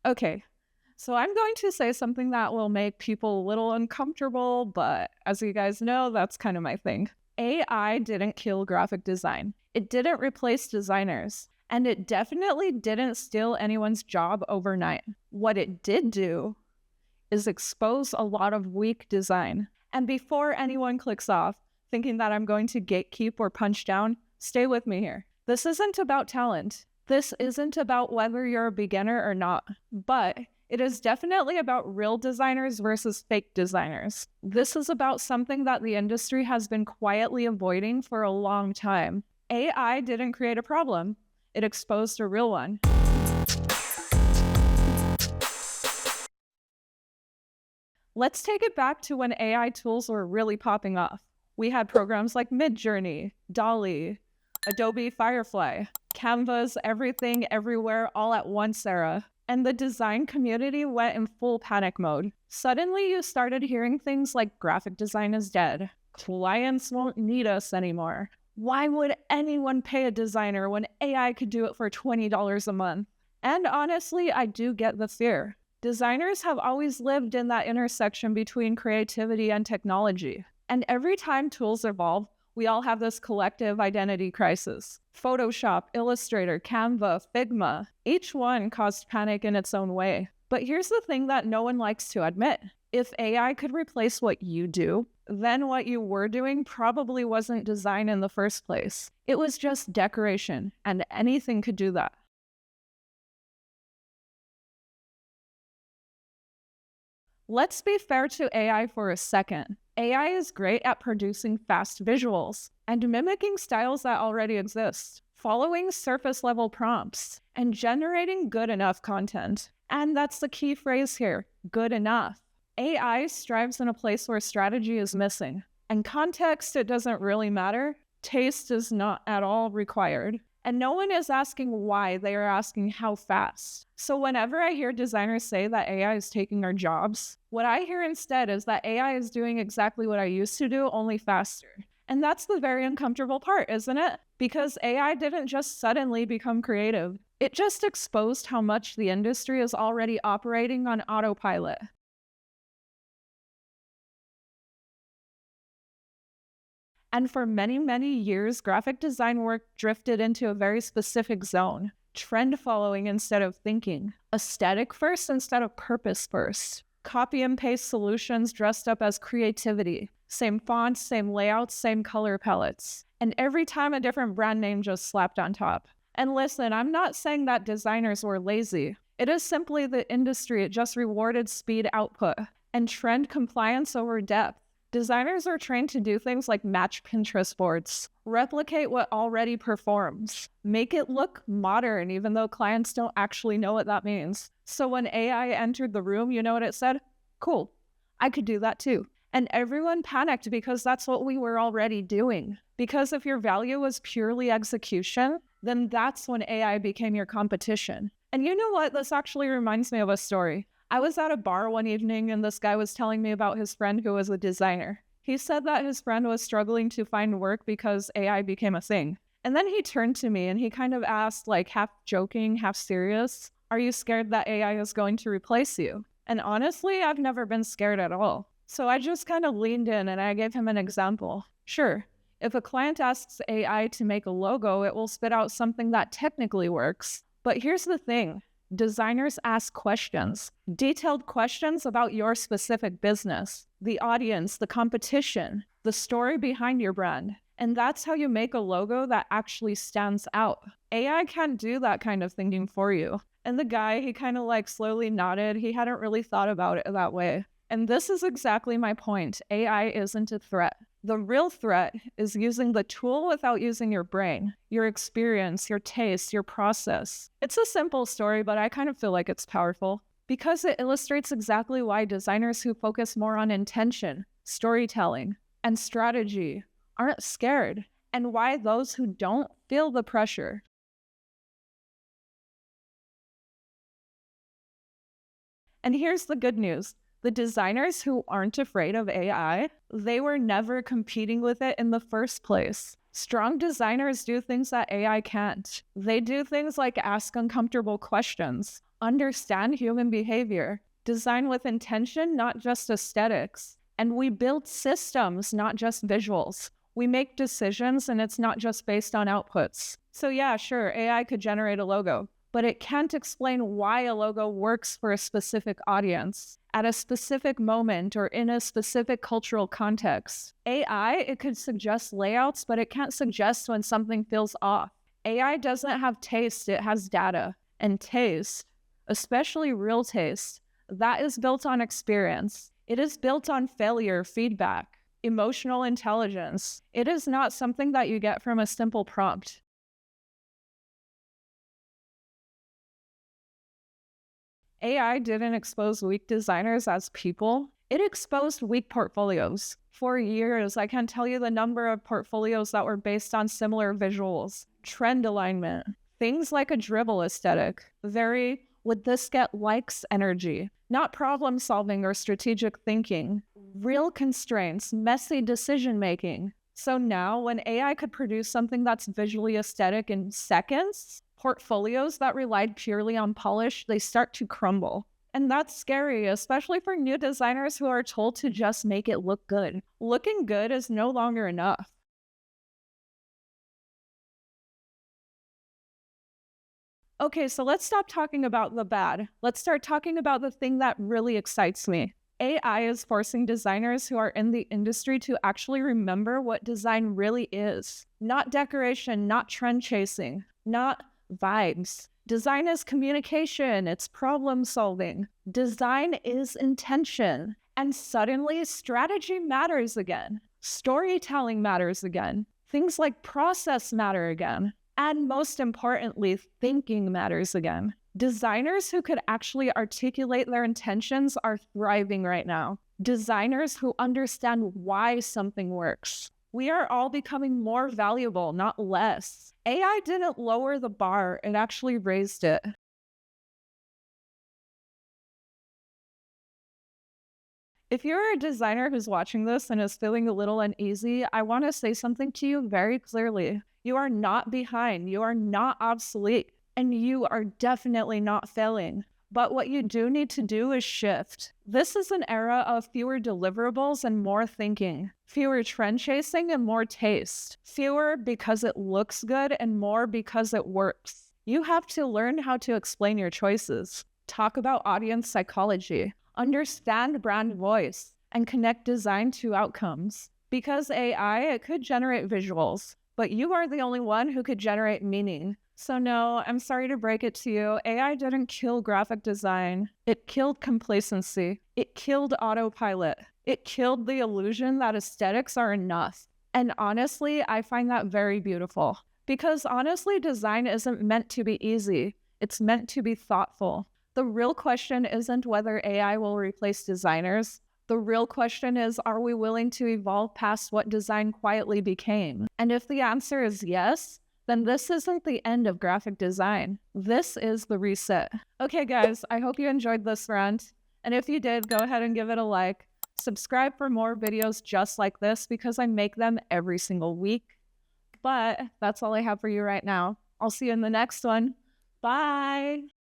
Okay, so I'm going to say something that will make people a little uncomfortable, but as you guys know, that's kind of my thing. AI didn't kill graphic design. It didn't replace designers, and it definitely didn't steal anyone's job overnight. What it did do is expose a lot of weak design. And before anyone clicks off, thinking that I'm going to gatekeep or punch down, stay with me here. This isn't about talent. This isn't about whether you're a beginner or not, but it is definitely about real designers versus fake designers. This is about something that the industry has been quietly avoiding for a long time. AI didn't create a problem. It exposed a real one. Let's take it back to when AI tools were really popping off. We had programs like Midjourney, Dolly, Adobe Firefly, Canva's Everything Everywhere All at Once era, and the design community went in full panic mode. Suddenly, you started hearing things like graphic design is dead. Clients won't need us anymore. Why would anyone pay a designer when AI could do it for $20 a month? And honestly, I do get the fear. Designers have always lived in that intersection between creativity and technology. And every time tools evolve, we all have this collective identity crisis. Photoshop, Illustrator, Canva, Figma, each one caused panic in its own way. But here's the thing that no one likes to admit. If AI could replace what you do, then what you were doing probably wasn't design in the first place. It was just decoration, and anything could do that. Let's be fair to AI for a second. AI is great at producing fast visuals and mimicking styles that already exist, following surface-level prompts, and generating good enough content. And that's the key phrase here, good enough. AI strives in a place where strategy is missing. And context, it doesn't really matter. Taste is not at all required. And no one is asking why, they are asking how fast. So whenever I hear designers say that AI is taking our jobs, what I hear instead is that AI is doing exactly what I used to do, only faster. And that's the very uncomfortable part, isn't it? Because AI didn't just suddenly become creative. It just exposed how much the industry is already operating on autopilot. And for many, many years, graphic design work drifted into a very specific zone. Trend following instead of thinking. Aesthetic first instead of purpose first. Copy and paste solutions dressed up as creativity. Same fonts, same layouts, same color palettes. And every time a different brand name just slapped on top. And listen, I'm not saying that designers were lazy. It is simply the industry. It just rewarded speed output and trend compliance over depth. Designers are trained to do things like match Pinterest boards, replicate what already performs, make it look modern even though clients don't actually know what that means. So when AI entered the room, you know what it said? Cool, I could do that too. And everyone panicked because that's what we were already doing. Because if your value was purely execution, then that's when AI became your competition. And you know what? This actually reminds me of a story. I was at a bar one evening and this guy was telling me about his friend who was a designer. He said that his friend was struggling to find work because AI became a thing. And then he turned to me and he kind of asked, like half joking, half serious, "Are you scared that AI is going to replace you?" And honestly, I've never been scared at all. So I just kind of leaned in and I gave him an example. Sure, if a client asks AI to make a logo, it will spit out something that technically works. But here's the thing. Designers ask questions, detailed questions about your specific business, the audience, the competition, the story behind your brand. And that's how you make a logo that actually stands out. AI can't do that kind of thinking for you. And the guy, he kind of like slowly nodded. He hadn't really thought about it that way. And this is exactly my point. AI isn't a threat. The real threat is using the tool without using your brain, your experience, your taste, your process. It's a simple story, but I kind of feel like it's powerful because it illustrates exactly why designers who focus more on intention, storytelling, and strategy aren't scared, and why those who don't feel the pressure. And here's the good news. The designers who aren't afraid of AI, they were never competing with it in the first place. Strong designers do things that AI can't. They do things like ask uncomfortable questions, understand human behavior, design with intention, not just aesthetics. And we build systems, not just visuals. We make decisions, and it's not just based on outputs. So yeah, sure, AI could generate a logo, but it can't explain why a logo works for a specific audience, at a specific moment, or in a specific cultural context. AI, it could suggest layouts, but it can't suggest when something feels off. AI doesn't have taste, it has data. And taste, especially real taste, that is built on experience. It is built on failure, feedback, emotional intelligence. It is not something that you get from a simple prompt. AI didn't expose weak designers as people. It exposed weak portfolios. For years, I can't tell you the number of portfolios that were based on similar visuals, trend alignment, things like a dribble aesthetic, very would this get likes energy, not problem solving or strategic thinking, real constraints, messy decision making. So now, when AI could produce something that's visually aesthetic in seconds, portfolios that relied purely on polish, they start to crumble. And that's scary, especially for new designers who are told to just make it look good. Looking good is no longer enough. Okay, so let's stop talking about the bad. Let's start talking about the thing that really excites me. AI is forcing designers who are in the industry to actually remember what design really is. Not decoration, not trend chasing, not vibes. Design is communication, it's problem solving. Design is intention. And suddenly, strategy matters again. Storytelling matters again. Things like process matter again. And most importantly, thinking matters again. Designers who could actually articulate their intentions are thriving right now. Designers who understand why something works. We are all becoming more valuable, not less. AI didn't lower the bar, it actually raised it. If you're a designer who's watching this and is feeling a little uneasy, I want to say something to you very clearly. You are not behind, you are not obsolete, and you are definitely not failing. But what you do need to do is shift. This is an era of fewer deliverables and more thinking, fewer trend chasing and more taste, fewer because it looks good and more because it works. You have to learn how to explain your choices, talk about audience psychology, understand brand voice, and connect design to outcomes. Because AI, it could generate visuals, but you are the only one who could generate meaning. So no, I'm sorry to break it to you, AI didn't kill graphic design. It killed complacency. It killed autopilot. It killed the illusion that aesthetics are enough. And honestly, I find that very beautiful. Because honestly, design isn't meant to be easy. It's meant to be thoughtful. The real question isn't whether AI will replace designers. The real question is, are we willing to evolve past what design quietly became? And if the answer is yes, then this isn't the end of graphic design. This is the reset. Okay, guys, I hope you enjoyed this rant. And if you did, go ahead and give it a like. Subscribe for more videos just like this because I make them every single week. But that's all I have for you right now. I'll see you in the next one. Bye.